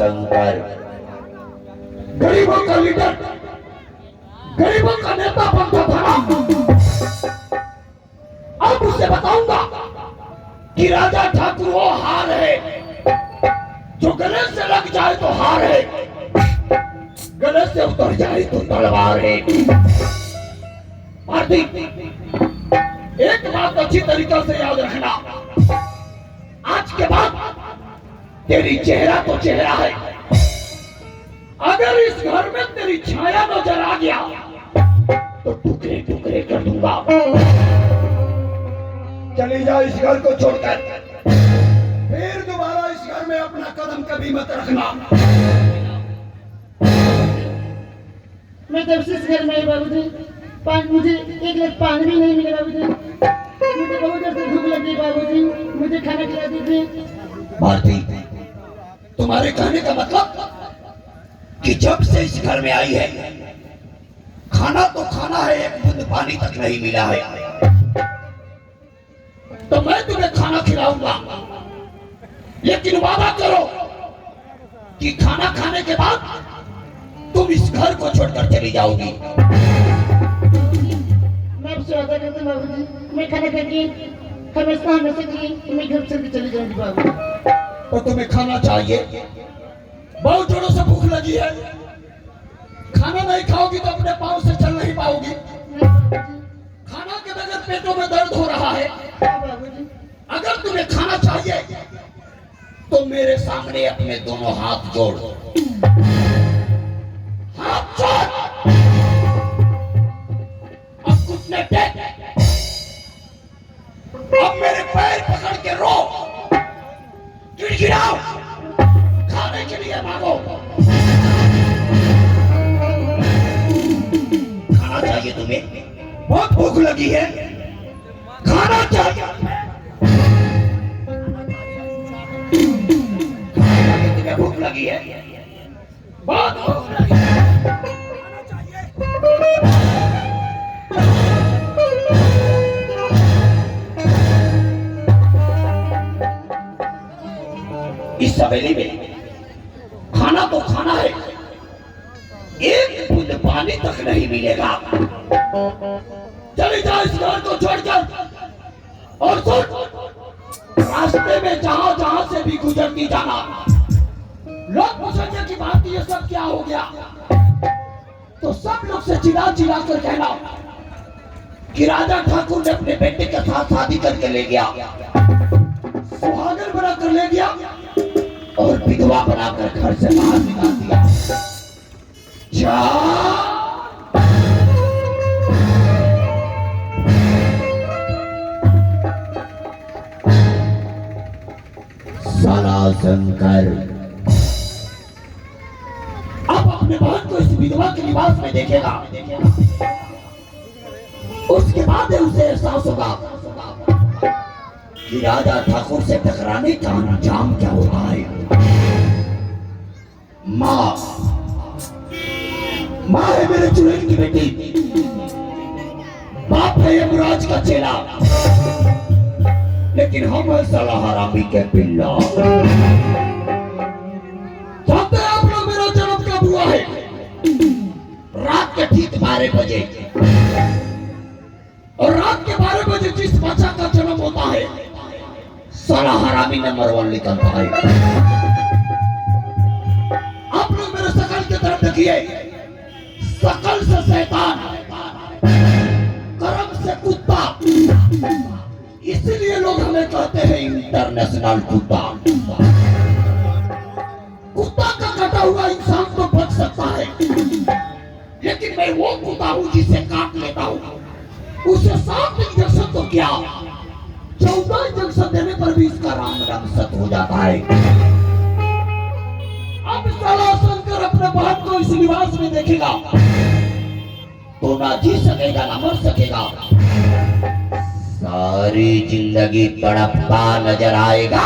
शंकर। गरीबों का लीडर, गरीबों का नेता बनता था ना। अब उसे बताऊंगा कि राजा ठाकुर वो हार है जो गले से लग जाए तो हार है, गले से उतर जाए तो तलवार है। भारती, एक बात अच्छी तरीके से याद रखना, आज के बाद तेरी चेहरा तो चेहरा है, अगर इस घर में तेरी छाया नजर आ गया तो टुकड़े टुकड़े कर दूंगा। चली जा इस घर को छोड़कर, फिर दोबारा इस घर में अपना कदम कभी मत रखना। मैं जब से इस घर में आई बाबूजी, मुझे एक गिलास पानी भी नहीं मिला बाबूजी। मुझे बहुत देर से भूख लगी बाबूजी, मुझे खाना खिला दीजिए। भारती, तुम्हारे कहने का मतलब कि जब से इस घर में आई है खाना तो खाना है, एक बूंद पानी तक नहीं मिला है, तो मैं तुम्हें खाना खिलाऊंगा, लेकिन वादा करो कि खाना खाने के बाद तुम इस घर को छोड़कर चली जाओगी। मैं आपसे वादा करता हूं बाबूजी, मैं खाना खा के हमेशा हमेशा के लिए मैं घर से भी चली जाऊंगी बाबू। तो तुम्हें खाना चाहिए, बहुत जोरों से भूख लगी है, खाना नहीं खाओगी तो अपने पांव से चल नहीं पाओगी। खाना के बगैर पेटों में दर्द हो रहा है। अगर तुम्हें खाना चाहिए तो मेरे सामने अपने दोनों हाथ जोड़, हाथ जोड़, अब घुटने टेक, अब मेरे पैर पकड़ के रो, गिड़गिड़ाओ, खाने के लिए मांगो। खाना चाहिए तुम्हें, बहुत भूख लगी है, खाना चाहिए, तुम्हें भूख लगी है, बहुत भूख लगी है, खाना चाहिए। इस हवेली में खाना तो खाना है, एक बूंद पानी तक नहीं मिलेगा। चली जा इस घर को छोड़कर, और सुन, रास्ते में जहां जहां से भी गुजरती जाना, लोग पूछेंगे कि बात ये सब क्या हो गया, तो सब लोग से चिल्ला चिल्ला कर कहना कि राजा ठाकुर ने अपने बेटे के साथ शादी करके ले गया, सुहागन बना कर ले गया और विधवा बनाकर घर से बाहर निकाल दिया। साला शंकर। अब अपने बहन को इस विधवा के लिबास में देखेगा, उसके बाद उसे एहसास होगा कि राजा ठाकुर से टकराने का अंजाम क्या होता है। माँ, माँ है मेरे चुड़ैल की बेटी, बाप है यमराज का चेला, लेकिन हम है साला हरामी के पिल्ला। जानते हैं आप लोग मेरा जन्म कब हुआ है? रात के ठीक 12 बजे, और रात के 12 बजे जिस बच्चा का जन्म होता है साला हरामी नंबर 1 निकलता है। आप लोग मेरे शकल की तरफ देखिए, शकल से शैतान, कर्म से कुत्ता, इसलिए लोग हमें कहते हैं इंटरनेशनल कुत्ता। कुत्ता का कटा हुआ इंसान तो बच सकता है, लेकिन मैं वो कुत्ता हूं जिसे काट लेता हूं। उसे 7 इंजेक्शन तो क्या, 14 इंजेक्शन देने पर भी इसका राम राम सत हो जाता है। अब साला शंकर अपने बहन को इस लिबास में देखेगा तो ना जी सकेगा ना मर सकेगा, सारी जिंदगी तड़पता नजर आएगा।